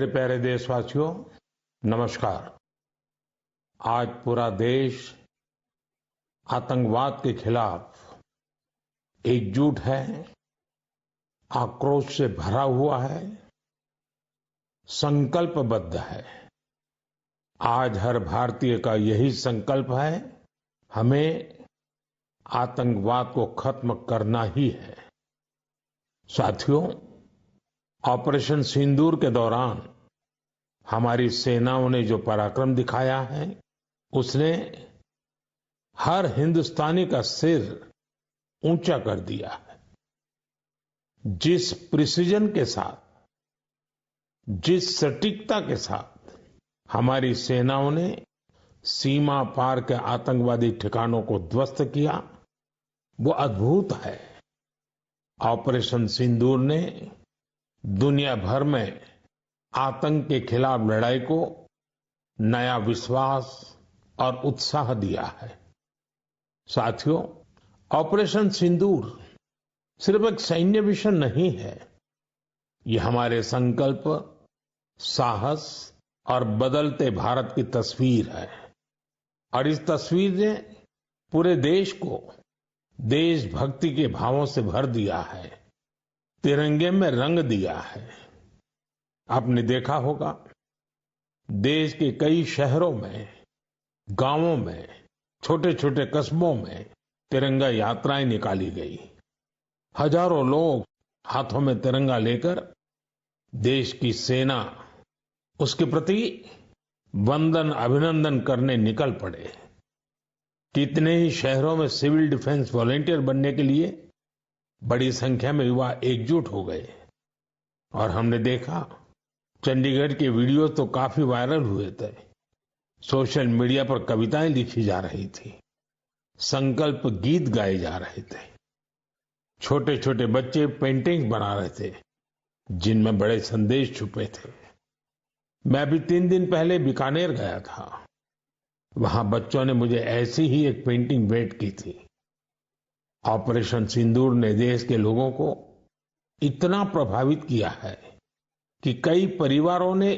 प्यारे देशवासियों, नमस्कार। आज पूरा देश आतंकवाद के खिलाफ एकजुट है, आक्रोश से भरा हुआ है, संकल्पबद्ध है। आज हर भारतीय का यही संकल्प है, हमें आतंकवाद को खत्म करना ही है। साथियों, ऑपरेशन सिंदूर के दौरान हमारी सेनाओं ने जो पराक्रम दिखाया है, उसने हर हिंदुस्तानी का सिर ऊंचा कर दिया है। जिस प्रिसीजन के साथ, जिस सटीकता के साथ हमारी सेनाओं ने सीमा पार के आतंकवादी ठिकानों को ध्वस्त किया, वो अद्भुत है। ऑपरेशन सिंदूर ने दुनिया भर में आतंक के खिलाफ लड़ाई को नया विश्वास और उत्साह दिया है। साथियों, ऑपरेशन सिंदूर सिर्फ एक सैन्य मिशन नहीं है, ये हमारे संकल्प, साहस और बदलते भारत की तस्वीर है। और इस तस्वीर ने पूरे देश को देशभक्ति के भावों से भर दिया है, तिरंगे में रंग दिया है। आपने देखा होगा, देश के कई शहरों में, गांवों में, छोटे छोटे कस्बों में तिरंगा यात्राएं निकाली गई। हजारों लोग हाथों में तिरंगा लेकर देश की सेना, उसके प्रति वंदन अभिनंदन करने निकल पड़े। कितने ही शहरों में सिविल डिफेंस वॉलंटियर बनने के लिए बड़ी संख्या में युवा एकजुट हो गए। और हमने देखा, चंडीगढ़ के वीडियो तो काफी वायरल हुए थे। सोशल मीडिया पर कविताएं लिखी जा रही थी, संकल्प गीत गाए जा रहे थे, छोटे छोटे बच्चे पेंटिंग्स बना रहे थे जिनमें बड़े संदेश छुपे थे। मैं अभी 3 दिन पहले बीकानेर गया था। वहां बच्चों ने मुझे ऐसी ही एक पेंटिंग भेंट की थी। ऑपरेशन सिंदूर ने देश के लोगों को इतना प्रभावित किया है कि कई परिवारों ने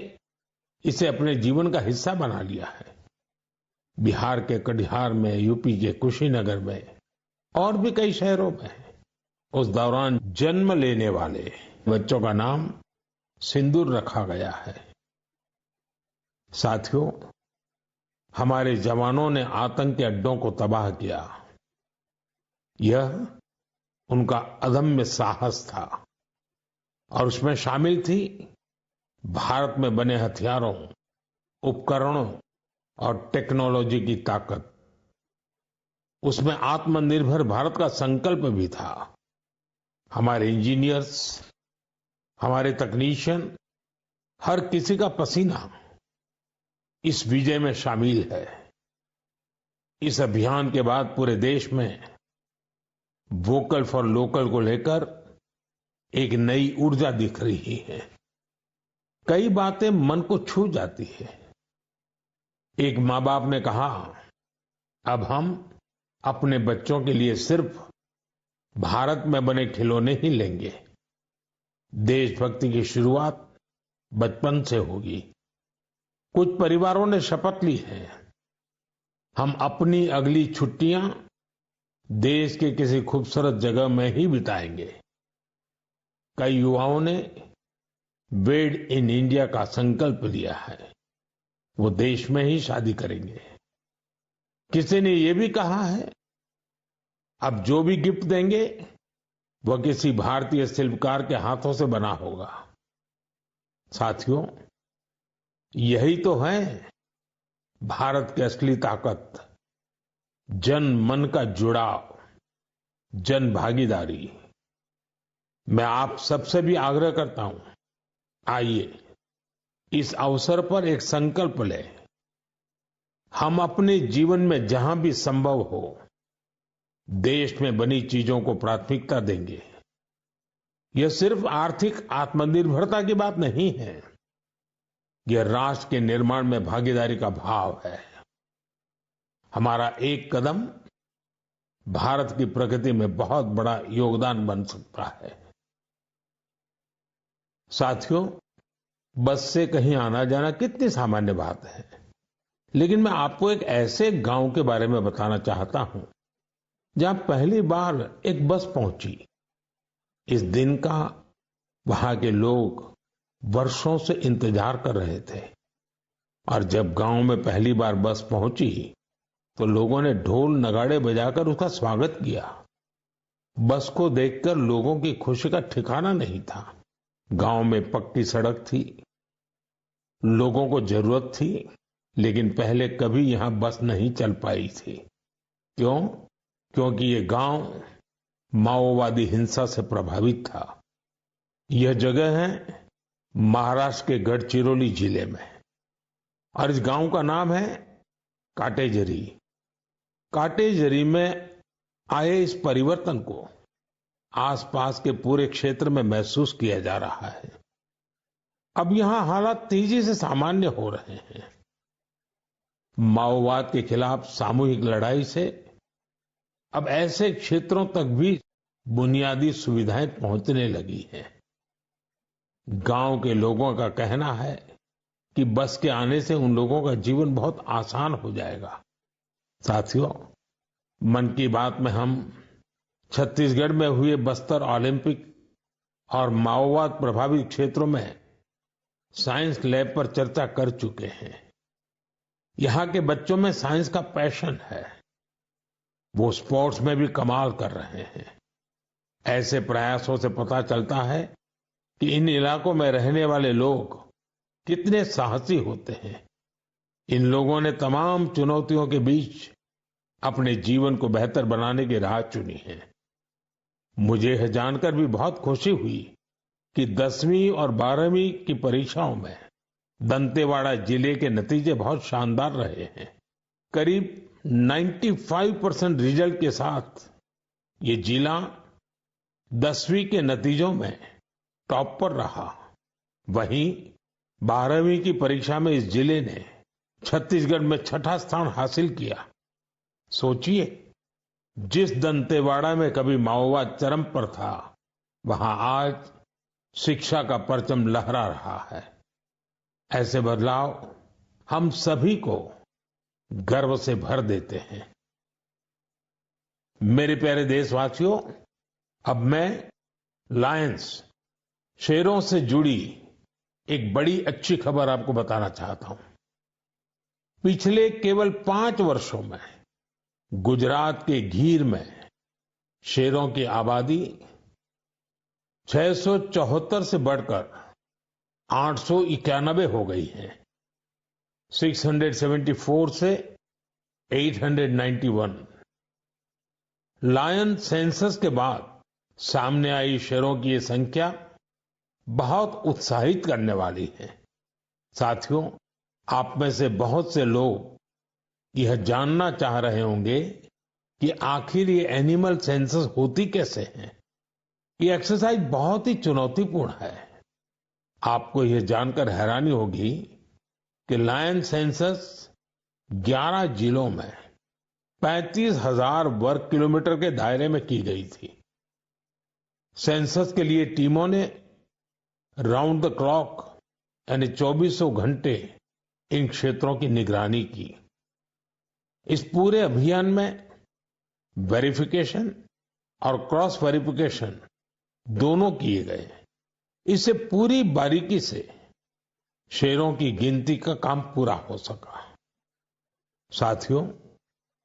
इसे अपने जीवन का हिस्सा बना लिया है। बिहार के कटिहार में, यूपी के कुशीनगर में और भी कई शहरों में उस दौरान जन्म लेने वाले बच्चों का नाम सिंदूर रखा गया है। साथियों, हमारे जवानों ने आतंक के अड्डों को तबाह किया। यह उनका अदम्य साहस था और उसमें शामिल थी भारत में बने हथियारों, उपकरणों और टेक्नोलॉजी की ताकत। उसमें आत्मनिर्भर भारत का संकल्प भी था। हमारे इंजीनियर्स, हमारे तकनीशियन, हर किसी का पसीना इस विजय में शामिल है। इस अभियान के बाद पूरे देश में वोकल फॉर लोकल को लेकर एक नई ऊर्जा दिख रही है। कई बातें मन को छू जाती है। एक माँ बाप ने कहा, अब हम अपने बच्चों के लिए सिर्फ भारत में बने खिलौने ही लेंगे। देशभक्ति की शुरुआत बचपन से होगी। कुछ परिवारों ने शपथ ली है, हम अपनी अगली छुट्टियां देश के किसी खूबसूरत जगह में ही बिताएंगे। कई युवाओं ने मेड इन इंडिया का संकल्प लिया है, वो देश में ही शादी करेंगे। किसी ने ये भी कहा है, अब जो भी गिफ्ट देंगे वह किसी भारतीय शिल्पकार के हाथों से बना होगा। साथियों, यही तो है भारत की असली ताकत, जन मन का जुड़ाव, जन भागीदारी। मैं आप सबसे भी आग्रह करता हूं, आइए इस अवसर पर एक संकल्प लें। हम अपने जीवन में जहां भी संभव हो देश में बनी चीजों को प्राथमिकता देंगे। यह सिर्फ आर्थिक आत्मनिर्भरता की बात नहीं है, यह राष्ट्र के निर्माण में भागीदारी का भाव है। हमारा एक कदम भारत की प्रगति में बहुत बड़ा योगदान बन सकता है। साथियों, बस से कहीं आना जाना कितनी सामान्य बात है। लेकिन मैं आपको एक ऐसे गांव के बारे में बताना चाहता हूं जहां पहली बार एक बस पहुंची। इस दिन का वहां के लोग वर्षों से इंतजार कर रहे थे और जब गांव में पहली बार बस पहुंची तो लोगों ने ढोल नगाड़े बजाकर उसका स्वागत किया। बस को देखकर लोगों की खुशी का ठिकाना नहीं था। गांव में पक्की सड़क थी, लोगों को जरूरत थी, लेकिन पहले कभी यहां बस नहीं चल पाई थी। क्यों? क्योंकि ये गांव माओवादी हिंसा से प्रभावित था। यह जगह है महाराष्ट्र के गढ़चिरौली जिले में और इस गांव का नाम है काटेजरी। काटेजरी में आए इस परिवर्तन को आसपास के पूरे क्षेत्र में महसूस किया जा रहा है। अब यहां हालात तेजी से सामान्य हो रहे हैं। माओवाद के खिलाफ सामूहिक लड़ाई से अब ऐसे क्षेत्रों तक भी बुनियादी सुविधाएं पहुंचने लगी हैं। गांव के लोगों का कहना है कि बस के आने से उन लोगों का जीवन बहुत आसान हो जाएगा। साथियों, मन की बात में हम छत्तीसगढ़ में हुए बस्तर ओलंपिक और माओवाद प्रभावित क्षेत्रों में साइंस लैब पर चर्चा कर चुके हैं। यहां के बच्चों में साइंस का पैशन है, वो स्पोर्ट्स में भी कमाल कर रहे हैं। ऐसे प्रयासों से पता चलता है कि इन इलाकों में रहने वाले लोग कितने साहसी होते हैं। इन लोगों ने तमाम चुनौतियों के बीच अपने जीवन को बेहतर बनाने की राह चुनी है। मुझे यह जानकर भी बहुत खुशी हुई कि 10वीं और 12वीं की परीक्षाओं में दंतेवाड़ा जिले के नतीजे बहुत शानदार रहे हैं। करीब 95% रिजल्ट के साथ ये जिला 10वीं के नतीजों में टॉप पर रहा। वहीं 12वीं की परीक्षा में इस जिले ने छत्तीसगढ़ में छठा स्थान हासिल किया। सोचिए, जिस दंतेवाड़ा में कभी माओवाद चरम पर था, वहां आज शिक्षा का परचम लहरा रहा है। ऐसे बदलाव हम सभी को गर्व से भर देते हैं। मेरे प्यारे देशवासियों, अब मैं लायंस, शेरों से जुड़ी एक बड़ी अच्छी खबर आपको बताना चाहता हूं। पिछले केवल 5 वर्षों में गुजरात के गीर में शेरों की आबादी 674 से बढ़कर 891 हो गई है। 674 से 891। लायन सेंसस के बाद सामने आई शेरों की ये संख्या बहुत उत्साहित करने वाली है। साथियों, आप में से बहुत से लोग यह जानना चाह रहे होंगे कि आखिर ये एनिमल सेंसस होती कैसे है। ये एक्सरसाइज बहुत ही चुनौतीपूर्ण है। आपको यह जानकर हैरानी होगी कि लायन सेंसस 11 जिलों में 35,000 वर्ग किलोमीटर के दायरे में की गई थी। सेंसस के लिए टीमों ने राउंड द क्लॉक यानी 2400 घंटे इन क्षेत्रों की निगरानी की। इस पूरे अभियान में वेरिफिकेशन और क्रॉस वेरिफिकेशन दोनों किए गए। इससे पूरी बारीकी से शेरों की गिनती का काम पूरा हो सका। साथियों,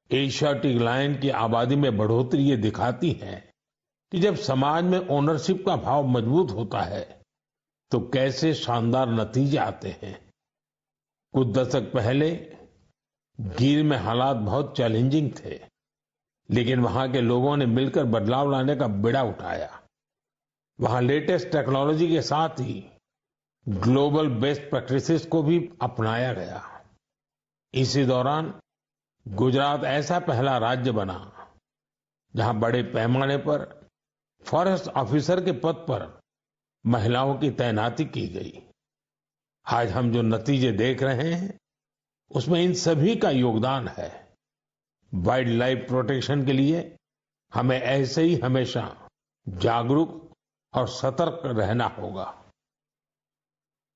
एशियाटिक लायन की आबादी में बढ़ोतरी ये दिखाती है कि जब समाज में ओनरशिप का भाव मजबूत होता है तो कैसे शानदार नतीजे आते हैं। कुछ दशक पहले गीर में हालात बहुत चैलेंजिंग थे, लेकिन वहां के लोगों ने मिलकर बदलाव लाने का बीड़ा उठाया। वहां लेटेस्ट टेक्नोलॉजी के साथ ही ग्लोबल बेस्ट प्रैक्टिसेस को भी अपनाया गया। इसी दौरान गुजरात ऐसा पहला राज्य बना जहां बड़े पैमाने पर फॉरेस्ट ऑफिसर के पद पर महिलाओं की तैनाती की गई। आज हम जो नतीजे देख रहे हैं उसमें इन सभी का योगदान है। वाइल्ड लाइफ प्रोटेक्शन के लिए हमें ऐसे ही हमेशा जागरूक और सतर्क रहना होगा।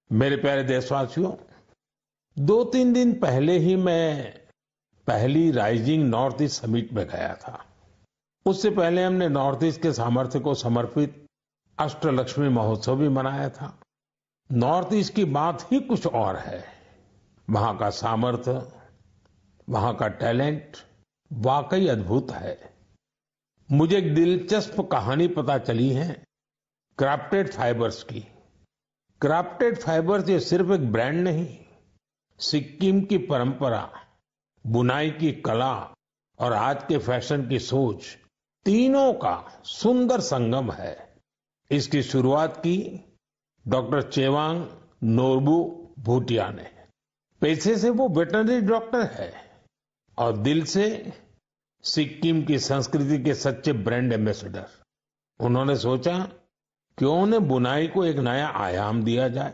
मेरे प्यारे देशवासियों, 2-3 दिन पहले ही मैं पहली राइजिंग नॉर्थ ईस्ट समिट में गया था। उससे पहले हमने नॉर्थ ईस्ट के सामर्थ्य को समर्पित अष्टलक्ष्मी महोत्सव भी मनाया था। नॉर्थ ईस्ट की बात ही कुछ और है। वहां का सामर्थ्य, वहां का टैलेंट वाकई अद्भुत है। मुझे एक दिलचस्प कहानी पता चली है क्राफ्टेड फाइबर्स की। क्राफ्टेड फाइबर्स ये सिर्फ एक ब्रांड नहीं, सिक्किम की परंपरा, बुनाई की कला और आज के फैशन की सोच, तीनों का सुंदर संगम है। इसकी शुरुआत की डॉक्टर चेवांग नोरबू भूटिया ने। पैसे से वो वेटरनरी डॉक्टर है और दिल से सिक्किम की संस्कृति के सच्चे ब्रांड एम्बेसडर। उन्होंने सोचा क्यों न बुनाई को एक नया आयाम दिया जाए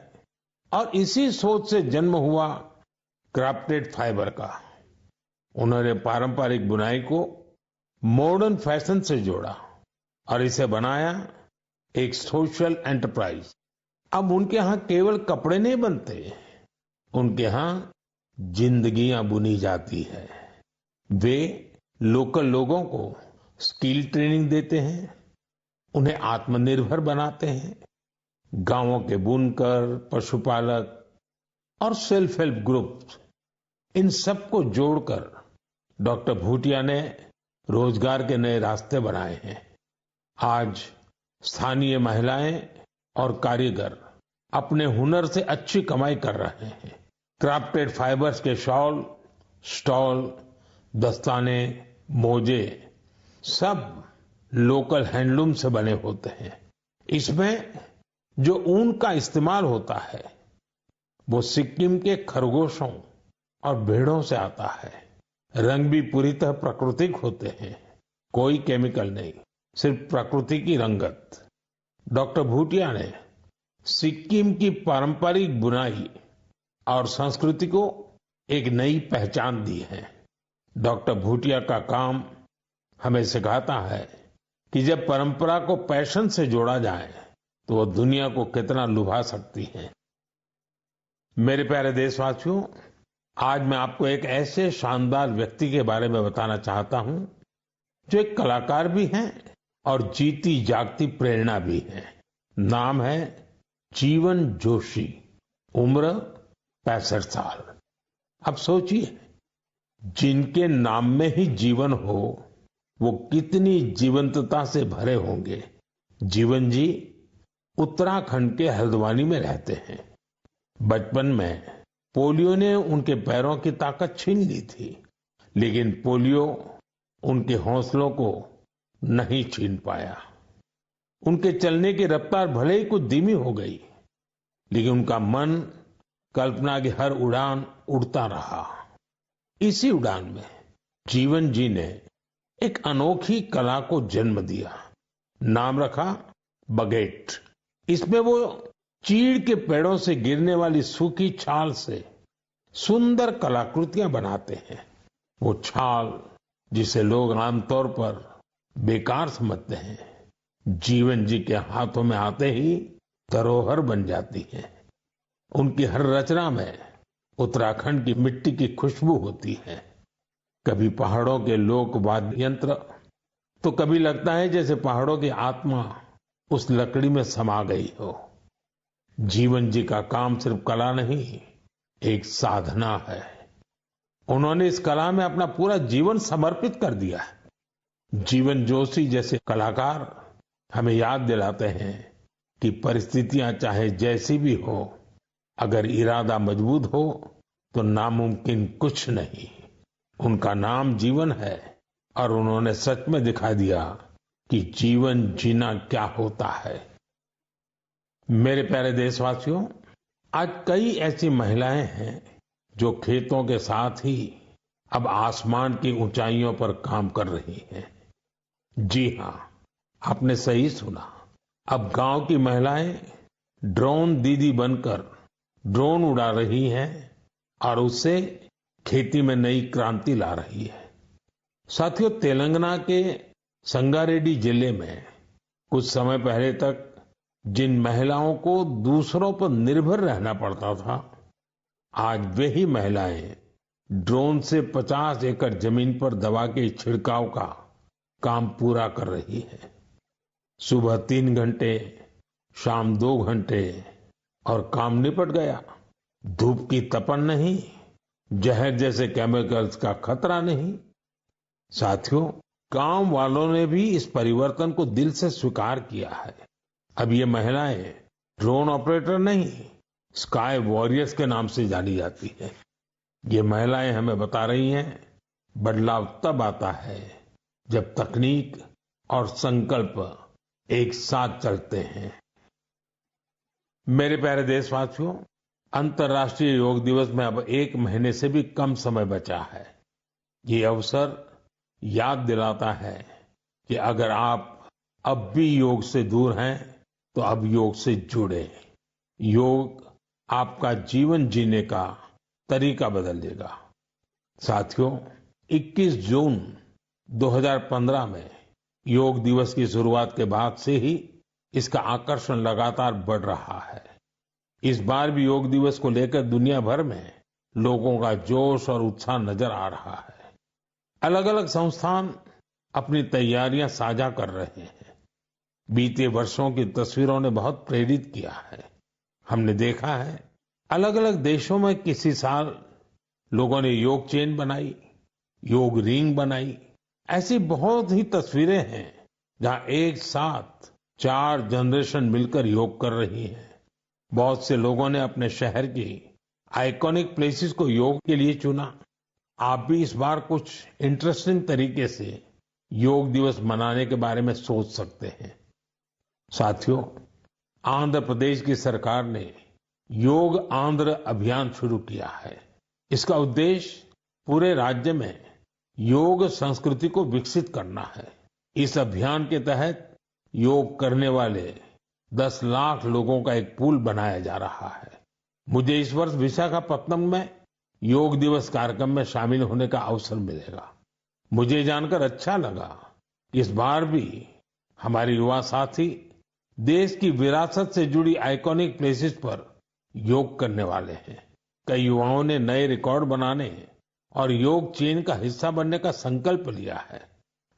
और इसी सोच से जन्म हुआ क्राफ्टेड फाइबर का। उन्होंने पारंपरिक बुनाई को मॉडर्न फैशन से जोड़ा और इसे बनाया एक सोशल एंटरप्राइज। अब उनके यहां केवल कपड़े नहीं बनते, उनके यहां जिंदगियां बुनी जाती है। वे लोकल लोगों को स्किल ट्रेनिंग देते हैं, उन्हें आत्मनिर्भर बनाते हैं। गांवों के बुनकर, पशुपालक और सेल्फ हेल्प ग्रुप, इन सबको जोड़कर डॉक्टर भूटिया ने रोजगार के नए रास्ते बनाए हैं। आज स्थानीय महिलाएं और कारीगर अपने हुनर से अच्छी कमाई कर रहे हैं। क्राफ्टेड फाइबर्स के शॉल, स्टॉल, दस्ताने, मोजे सब लोकल हैंडलूम से बने होते हैं। इसमें जो ऊन का इस्तेमाल होता है वो सिक्किम के खरगोशों और भेड़ों से आता है। रंग भी पूरी तरह प्राकृतिक होते हैं, कोई केमिकल नहीं, सिर्फ प्रकृति की रंगत। डॉक्टर भूटिया ने सिक्किम की पारंपरिक बुनाई और संस्कृति को एक नई पहचान दी है। डॉक्टर भूटिया का काम हमें सिखाता है कि जब परंपरा को पैशन से जोड़ा जाए तो वो दुनिया को कितना लुभा सकती है। मेरे प्यारे देशवासियों, आज मैं आपको एक ऐसे शानदार व्यक्ति के बारे में बताना चाहता हूं जो एक कलाकार भी हैं और जीती जागती प्रेरणा भी है। नाम है जीवन जोशी, उम्र 65 साल। अब सोचिए, जिनके नाम में ही जीवन हो वो कितनी जीवंतता से भरे होंगे। जीवन जी उत्तराखंड के हल्द्वानी में रहते हैं। बचपन में पोलियो ने उनके पैरों की ताकत छीन ली थी, लेकिन पोलियो उनके हौसलों को नहीं छीन पाया। उनके चलने की रफ्तार भले ही कुछ धीमी हो गई, लेकिन उनका मन कल्पना की हर उड़ान उड़ता रहा। इसी उड़ान में जीवन जी ने एक अनोखी कला को जन्म दिया। नाम रखा बगेट। इसमें वो चीड़ के पेड़ों से गिरने वाली सूखी छाल से सुंदर कलाकृतियां बनाते हैं। वो छाल जिसे लोग आमतौर पर बेकार समझते हैं, जीवन जी के हाथों में आते ही धरोहर बन जाती है। उनकी हर रचना में उत्तराखंड की मिट्टी की खुशबू होती है। कभी पहाड़ों के लोक वाद्य यंत्र, तो कभी लगता है जैसे पहाड़ों की आत्मा उस लकड़ी में समा गई हो। जीवन जी का काम सिर्फ कला नहीं, एक साधना है। उन्होंने इस कला में अपना पूरा जीवन समर्पित कर दिया है। जीवन जोशी जैसे कलाकार हमें याद दिलाते हैं कि परिस्थितियां चाहे जैसी भी हो, अगर इरादा मजबूत हो तो नामुमकिन कुछ नहीं। उनका नाम जीवन है और उन्होंने सच में दिखा दिया कि जीवन जीना क्या होता है। मेरे प्यारे देशवासियों, आज कई ऐसी महिलाएं हैं जो खेतों के साथ ही अब आसमान की ऊंचाइयों पर काम कर रही हैं। जी हां, आपने सही सुना। अब गांव की महिलाएं ड्रोन दीदी बनकर ड्रोन उड़ा रही हैं और उससे खेती में नई क्रांति ला रही है। साथियों, तेलंगाना के संगारेड्डी जिले में कुछ समय पहले तक जिन महिलाओं को दूसरों पर निर्भर रहना पड़ता था, आज वही महिलाएं ड्रोन से 50 एकड़ जमीन पर दवा के छिड़काव का काम पूरा कर रही है। सुबह 3 घंटे, शाम 2 घंटे और काम निपट गया। धूप की तपन नहीं, जहर जैसे केमिकल्स का खतरा नहीं। साथियों, गांव वालों ने भी इस परिवर्तन को दिल से स्वीकार किया है। अब ये महिलाएं ड्रोन ऑपरेटर नहीं, स्काई वॉरियर्स के नाम से जानी जाती है। ये महिलाएं हमें बता रही हैं, बदलाव तब आता है जब तकनीक और संकल्प एक साथ चलते हैं। मेरे प्यारे देशवासियों, अंतर्राष्ट्रीय योग दिवस में अब 1 महीने से भी कम समय बचा है। ये अवसर याद दिलाता है कि अगर आप अब भी योग से दूर हैं, तो अब योग से जुड़े। योग आपका जीवन जीने का तरीका बदल देगा। साथियों, 21 जून 2015 में योग दिवस की शुरुआत के बाद से ही इसका आकर्षण लगातार बढ़ रहा है। इस बार भी योग दिवस को लेकर दुनिया भर में लोगों का जोश और उत्साह नजर आ रहा है। अलग अलग संस्थान अपनी तैयारियां साझा कर रहे हैं। बीते वर्षों की तस्वीरों ने बहुत प्रेरित किया है। हमने देखा है, अलग अलग देशों में किसी साल लोगों ने योग चेन बनाई, योग रिंग बनाई। ऐसी बहुत ही तस्वीरें हैं जहां एक साथ 4 जनरेशन मिलकर योग कर रही हैं। बहुत से लोगों ने अपने शहर की आइकॉनिक प्लेसेस को योग के लिए चुना। आप भी इस बार कुछ इंटरेस्टिंग तरीके से योग दिवस मनाने के बारे में सोच सकते हैं। साथियों, आंध्र प्रदेश की सरकार ने योग आंध्र अभियान शुरू किया है। इसका उद्देश्य पूरे राज्य में योग संस्कृति को विकसित करना है। इस अभियान के तहत योग करने वाले 10 लाख लोगों का एक पूल बनाया जा रहा है। मुझे इस वर्ष विशाखापत्तनम में योग दिवस कार्यक्रम में शामिल होने का अवसर मिलेगा। मुझे जानकर अच्छा लगा कि इस बार भी हमारे युवा साथी देश की विरासत से जुड़ी आइकॉनिक प्लेसेस पर योग करने वाले हैं। कई युवाओं ने नए रिकॉर्ड बनाने और योग चेन का हिस्सा बनने का संकल्प लिया है।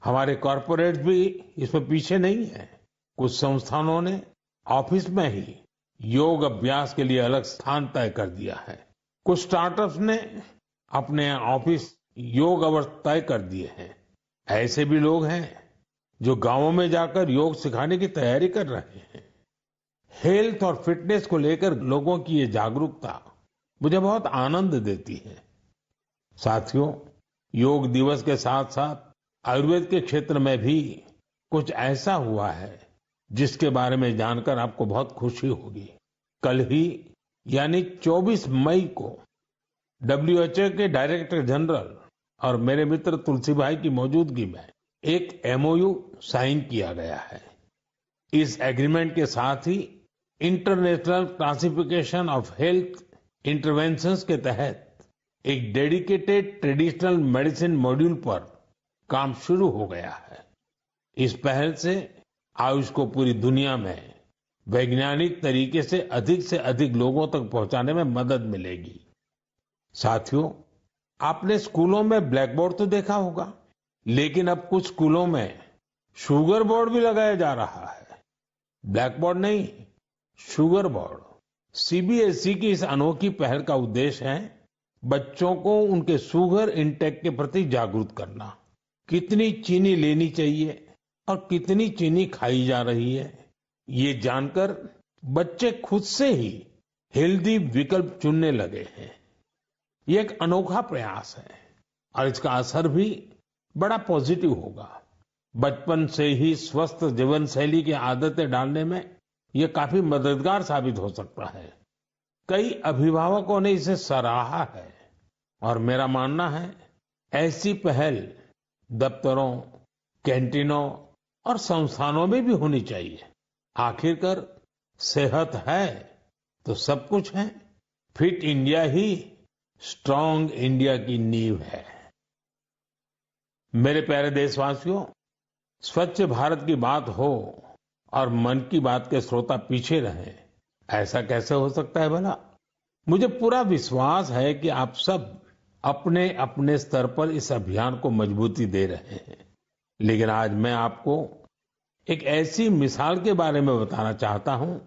हमारे कॉरपोरेट भी इसमें पीछे नहीं है। कुछ संस्थानों ने ऑफिस में ही योग अभ्यास के लिए अलग स्थान तय कर दिया है। कुछ स्टार्टअप्स ने अपने ऑफिस योग अवर्स तय कर दिए हैं। ऐसे भी लोग हैं जो गांवों में जाकर योग सिखाने की तैयारी कर रहे हैं। हेल्थ और फिटनेस को लेकर लोगों की ये जागरूकता मुझे बहुत आनंद देती है। साथियों, योग दिवस के साथ साथ आयुर्वेद के क्षेत्र में भी कुछ ऐसा हुआ है जिसके बारे में जानकर आपको बहुत खुशी होगी। कल ही यानी 24 मई को WHO के डायरेक्टर जनरल और मेरे मित्र तुलसी भाई की मौजूदगी में एक MOU साइन किया गया है। इस एग्रीमेंट के साथ ही international classification of health interventions के तहत एक डेडिकेटेड ट्रेडिशनल मेडिसिन मॉड्यूल पर काम शुरू हो गया है। इस पहल से आयुष को पूरी दुनिया में वैज्ञानिक तरीके से अधिक लोगों तक पहुंचाने में मदद मिलेगी। साथियों, आपने स्कूलों में ब्लैक बोर्ड तो देखा होगा, लेकिन अब कुछ स्कूलों में शुगर बोर्ड भी लगाया जा रहा है। ब्लैक बोर्ड नहीं, शुगर बोर्ड। CBSE की इस अनोखी पहल का उद्देश्य है बच्चों को उनके शुगर इंटेक के प्रति जागरूक करना। कितनी चीनी लेनी चाहिए और कितनी चीनी खाई जा रही है, ये जानकर बच्चे खुद से ही हेल्दी विकल्प चुनने लगे हैं। ये एक अनोखा प्रयास है और इसका असर भी बड़ा पॉजिटिव होगा। बचपन से ही स्वस्थ जीवन शैली की आदतें डालने में ये काफी मददगार साबित हो सकता है। कई अभिभावकों ने इसे सराहा है और मेरा मानना है ऐसी पहल दफ्तरों, कैंटीनों और संस्थानों में भी होनी चाहिए। आखिरकार सेहत है तो सब कुछ है। फिट इंडिया ही स्ट्रांग इंडिया की नींव है। मेरे प्यारे देशवासियों, स्वच्छ भारत की बात हो और मन की बात के श्रोता पीछे रहे, ऐसा कैसे हो सकता है भला? मुझे पूरा विश्वास है कि आप सब अपने अपने स्तर पर इस अभियान को मजबूती दे रहे हैं। लेकिन आज मैं आपको एक ऐसी मिसाल के बारे में बताना चाहता हूं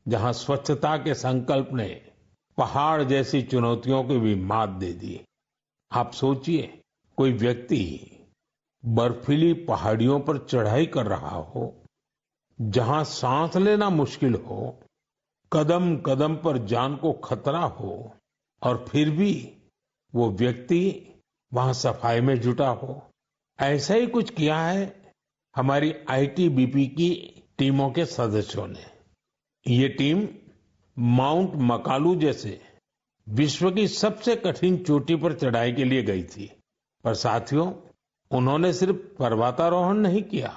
जहां स्वच्छता के संकल्प ने पहाड़ जैसी चुनौतियों की भी मात दे दी। आप सोचिए, कोई व्यक्ति बर्फीली पहाड़ियों पर चढ़ाई कर रहा हो, जहां सांस लेना मुश्किल हो, कदम कदम पर जान को खतरा हो, और फिर भी वो व्यक्ति वहां सफाई में जुटा हो। ऐसा ही कुछ किया है हमारी आईटीबीपी की टीमों के सदस्यों ने। ये टीम माउंट मकालू जैसे विश्व की सबसे कठिन चोटी पर चढ़ाई के लिए गई थी। पर साथियों, उन्होंने सिर्फ पर्वतारोहण नहीं किया,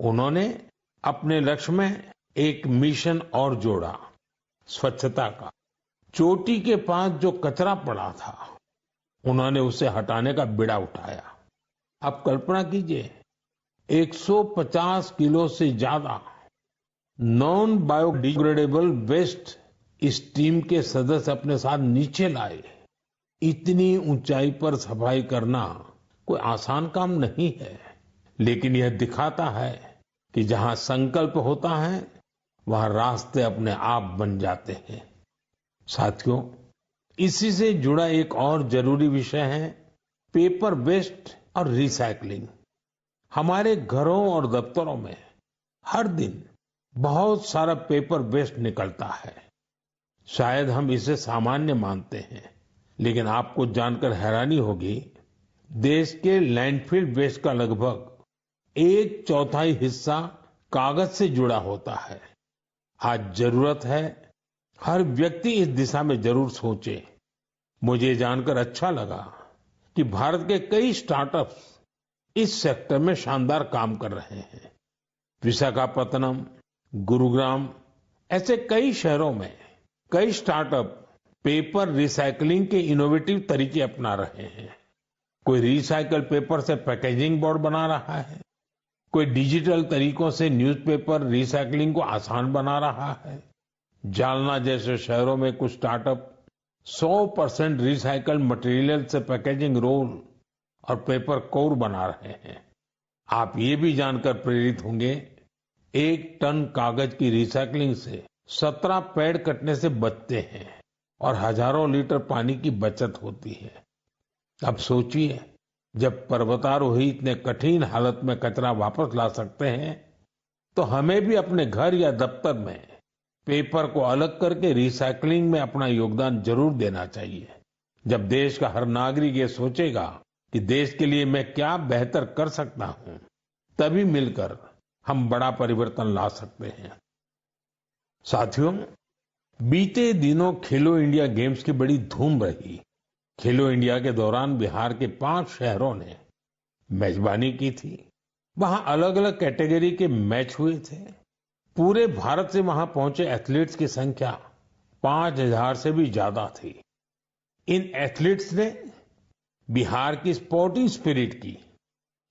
उन्होंने अपने लक्ष्य में एक मिशन और जोड़ा, स्वच्छता का। चोटी के पास जो कचरा पड़ा था, उन्होंने उसे हटाने का बीड़ा उठाया। आप कल्पना कीजिए, 150 किलो से ज्यादा नॉन बायोडिग्रेडेबल वेस्ट इस टीम के सदस्य अपने साथ नीचे लाए। इतनी ऊंचाई पर सफाई करना कोई आसान काम नहीं है, लेकिन यह दिखाता है कि जहां संकल्प होता है, वहां रास्ते अपने आप बन जाते हैं। साथियों, इसी से जुड़ा एक और जरूरी विषय है पेपर वेस्ट और रिसाइकलिंग। हमारे घरों और दफ्तरों में हर दिन बहुत सारा पेपर वेस्ट निकलता है। शायद हम इसे सामान्य मानते हैं, लेकिन आपको जानकर हैरानी होगी, देश के लैंडफिल वेस्ट का लगभग 1/4 हिस्सा कागज से जुड़ा होता है। आज जरूरत है हर व्यक्ति इस दिशा में जरूर सोचे। मुझे जानकर अच्छा लगा कि भारत के कई स्टार्टअप्स इस सेक्टर में शानदार काम कर रहे हैं। विशाखापत्तनम, गुरुग्राम ऐसे कई शहरों में कई स्टार्टअप पेपर रिसाइकलिंग के इनोवेटिव तरीके अपना रहे हैं। कोई रिसाइकल पेपर से पैकेजिंग बोर्ड बना रहा है, कोई डिजिटल तरीकों से न्यूज़पेपर रिसाइकलिंग को आसान बना रहा है। जालना जैसे शहरों में कुछ स्टार्टअप 100% रिसाइकल्ड मटेरियल से पैकेजिंग रोल और पेपर कोर बना रहे हैं। आप ये भी जानकर प्रेरित होंगे, 1 टन कागज की रिसाइकलिंग से 17 पेड़ कटने से बचते हैं और हजारों लीटर पानी की बचत होती है। अब सोचिए, जब पर्वतारोही इतने कठिन हालत में कचरा वापस ला सकते हैं, तो हमें भी अपने घर या दफ्तर में पेपर को अलग करके रिसाइकलिंग में अपना योगदान जरूर देना चाहिए। जब देश का हर नागरिक ये सोचेगा कि देश के लिए मैं क्या बेहतर कर सकता हूं, तभी मिलकर हम बड़ा परिवर्तन ला सकते हैं। साथियों, बीते दिनों खेलो इंडिया गेम्स की बड़ी धूम रही। खेलो इंडिया के दौरान बिहार के 5 शहरों ने मेजबानी की थी। वहां अलग अलग कैटेगरी के मैच हुए थे। पूरे भारत से वहां पहुंचे एथलीट्स की संख्या 5,000 से भी ज्यादा थी। इन एथलीट्स ने बिहार की स्पोर्टिंग स्पिरिट की,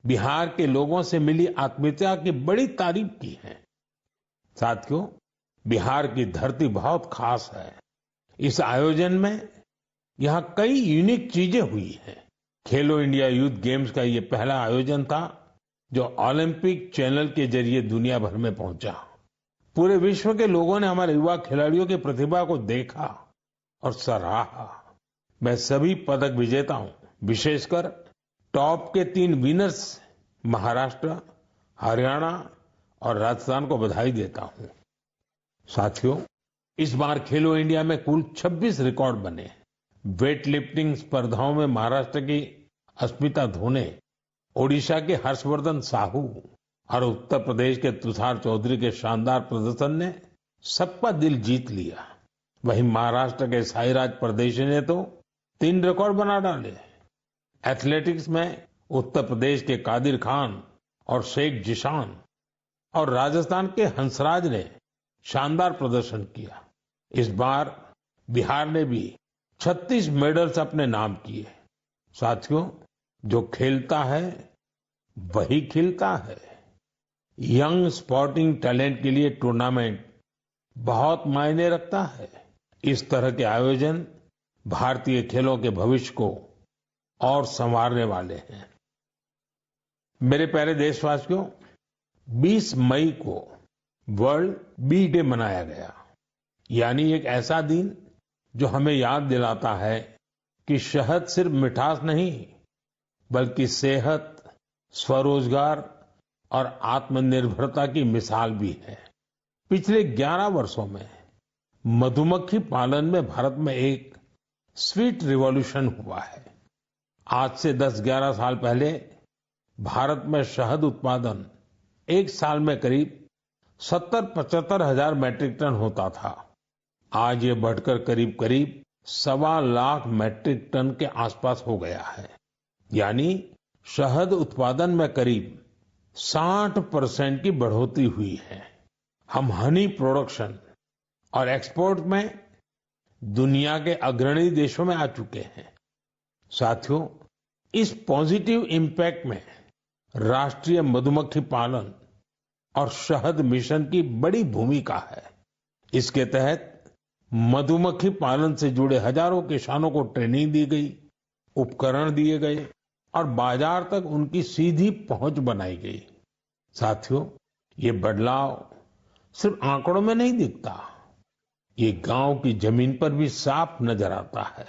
बिहार के लोगों से मिली आत्मीयता की बड़ी तारीफ की है। साथियों, बिहार की धरती बहुत खास है। इस आयोजन में यहां कई यूनिक चीजें हुई हैं। खेलो इंडिया यूथ गेम्स का ये पहला आयोजन था जो ओलंपिक चैनल के जरिए दुनिया भर में पहुंचा। पूरे विश्व के लोगों ने हमारे युवा खिलाड़ियों की प्रतिभा को देखा और सराहा। मैं सभी पदक विजेताओं, विशेषकर टॉप के 3 विनर्स महाराष्ट्र, हरियाणा और राजस्थान को बधाई देता हूं। साथियों, इस बार खेलो इंडिया में कुल 26 रिकॉर्ड बने। वेट लिफ्टिंग स्पर्धाओं में महाराष्ट्र की अस्मिता धोने, ओडिशा के हर्षवर्धन साहू और उत्तर प्रदेश के तुषार चौधरी के शानदार प्रदर्शन ने सबका दिल जीत लिया। वहीं महाराष्ट्र के साईराज परदेशी ने तो 3 रिकॉर्ड बना डाले। एथलेटिक्स में उत्तर प्रदेश के कादिर खान और शेख जिशान और राजस्थान के हंसराज ने शानदार प्रदर्शन किया। इस बार बिहार ने भी 36 मेडल्स अपने नाम किए। साथियों, जो खेलता है वही खिलता है, यंग स्पोर्टिंग टैलेंट के लिए टूर्नामेंट बहुत मायने रखता है। इस तरह के आयोजन भारतीय खेलों के भविष्य को और संवारने वाले हैं। मेरे प्यारे देशवासियों, 20 मई को वर्ल्ड बी डे मनाया गया, यानी एक ऐसा दिन जो हमें याद दिलाता है कि शहद सिर्फ मिठास नहीं, बल्कि सेहत, स्वरोजगार और आत्मनिर्भरता की मिसाल भी है। पिछले 11 वर्षों में मधुमक्खी पालन में भारत में एक स्वीट रिवॉल्यूशन हुआ है। आज से 10-11 साल पहले भारत में शहद उत्पादन एक साल में करीब 70-75 हजार मैट्रिक टन होता था। आज ये बढ़कर करीब 1.25 लाख मैट्रिक टन के आसपास हो गया है, यानी शहद उत्पादन में करीब 60% की बढ़ोतरी हुई है। हम हनी प्रोडक्शन और एक्सपोर्ट में दुनिया के अग्रणी देशों में आ चुके हैं। साथियों, इस पॉजिटिव इम्पैक्ट में राष्ट्रीय मधुमक्खी पालन और शहद मिशन की बड़ी भूमिका है। इसके तहत मधुमक्खी पालन से जुड़े हजारों किसानों को ट्रेनिंग दी गई, उपकरण दिए गए और बाजार तक उनकी सीधी पहुंच बनाई गई। साथियों, ये बदलाव सिर्फ आंकड़ों में नहीं दिखता, ये गांव की जमीन पर भी साफ नजर आता है।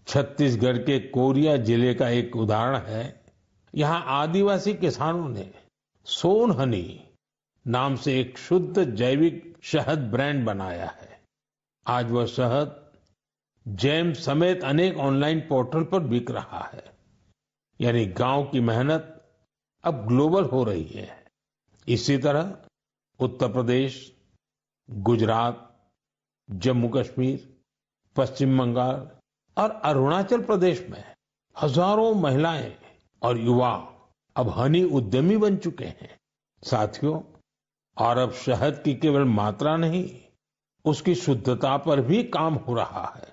छत्तीसगढ़ के कोरिया जिले का एक उदाहरण है। यहां आदिवासी किसानों ने सोन हनी नाम से एक शुद्ध जैविक शहद ब्रांड बनाया है। आज वह शहद जैम समेत अनेक ऑनलाइन पोर्टल पर बिक रहा है, यानी गांव की मेहनत अब ग्लोबल हो रही है। इसी तरह उत्तर प्रदेश, गुजरात, जम्मू कश्मीर, पश्चिम बंगाल और अरुणाचल प्रदेश में हजारों महिलाएं और युवा अब हनी उद्यमी बन चुके हैं। साथियों, और अब शहद की केवल मात्रा नहीं, उसकी शुद्धता पर भी काम हो रहा है।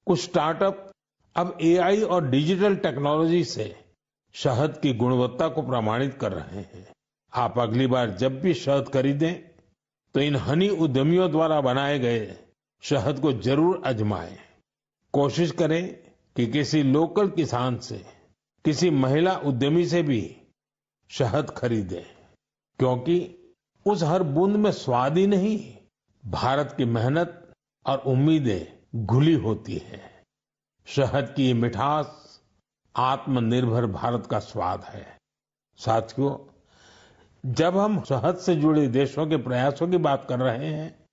कुछ स्टार्टअप अब एआई और डिजिटल टेक्नोलॉजी से शहद की गुणवत्ता को प्रमाणित कर रहे हैं। आप अगली बार जब भी शहद खरीदें तो इन हनी उद्यमियों द्वारा बनाए गए शहद को जरूर आजमाएं। कोशिश करें कि किसी लोकल किसान से, किसी महिला उद्यमी से भी शहद खरीदें, क्योंकि उस हर बूंद में स्वाद ही नहीं, भारत की मेहनत और उम्मीदें घुली होती हैं। शहद की ये मिठास आत्मनिर्भर भारत का स्वाद है। साथियों, जब हम शहद से जुड़े देशों के प्रयासों की बात कर रहे हैं,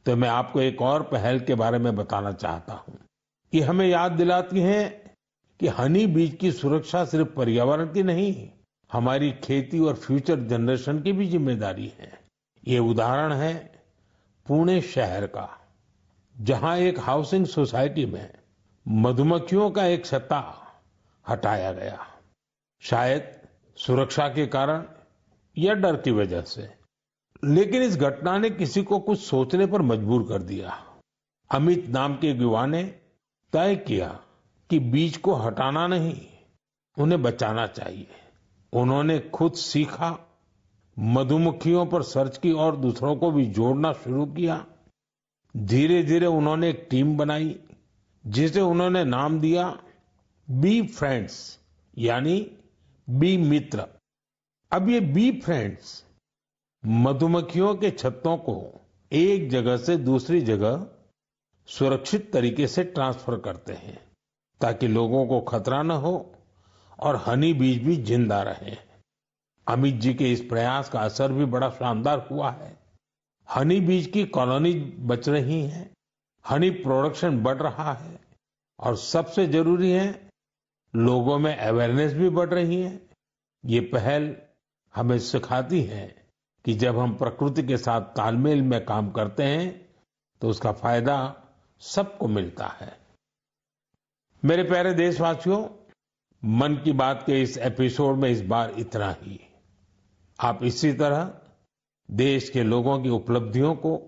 तो मैं आपको एक और पहल के बारे में बताना चाहता हूं। ये हमें याद दिलाती है कि हनी बीज की सुरक्षा सिर्फ पर्यावरण की नहीं, हमारी खेती और फ्यूचर जनरेशन की भी जिम्मेदारी है। ये उदाहरण है पुणे शहर का, जहां एक हाउसिंग सोसाइटी में मधुमक्खियों का एक छत्ता हटाया गया, शायद सुरक्षा के कारण या डर की वजह से। लेकिन इस घटना ने किसी को कुछ सोचने पर मजबूर कर दिया। अमित नाम के एक युवा ने तय किया कि बीज को हटाना नहीं, उन्हें बचाना चाहिए। उन्होंने खुद सीखा, मधुमक्खियों पर सर्च की और दूसरों को भी जोड़ना शुरू किया। धीरे धीरे उन्होंने एक टीम बनाई, जिसे उन्होंने नाम दिया बी फ्रेंड्स, यानी बी मित्र। अब ये बी फ्रेंड्स मधुमक्खियों के छत्तों को एक जगह से दूसरी जगह सुरक्षित तरीके से ट्रांसफर करते हैं, ताकि लोगों को खतरा न हो और हनी बीज भी जिंदा रहे। अमित जी के इस प्रयास का असर भी बड़ा शानदार हुआ है। हनी बीज की कॉलोनी बच रही है, हनी प्रोडक्शन बढ़ रहा है और सबसे जरूरी है, लोगों में अवेयरनेस भी बढ़ रही है। ये पहल हमें सिखाती है कि जब हम प्रकृति के साथ तालमेल में काम करते हैं तो उसका फायदा सबको मिलता है। मेरे प्यारे देशवासियों, मन की बात के इस एपिसोड में इस बार इतना ही। आप इसी तरह देश के लोगों की उपलब्धियों को,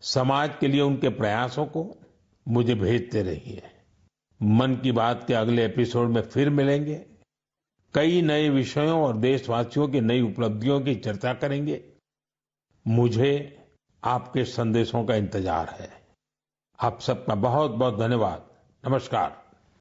समाज के लिए उनके प्रयासों को मुझे भेजते रहिए। मन की बात के अगले एपिसोड में फिर मिलेंगे। कई नए विषयों और देशवासियों की नई उपलब्धियों की चर्चा करेंगे। मुझे आपके संदेशों का इंतजार है। आप सबका बहुत बहुत धन्यवाद। नमस्कार।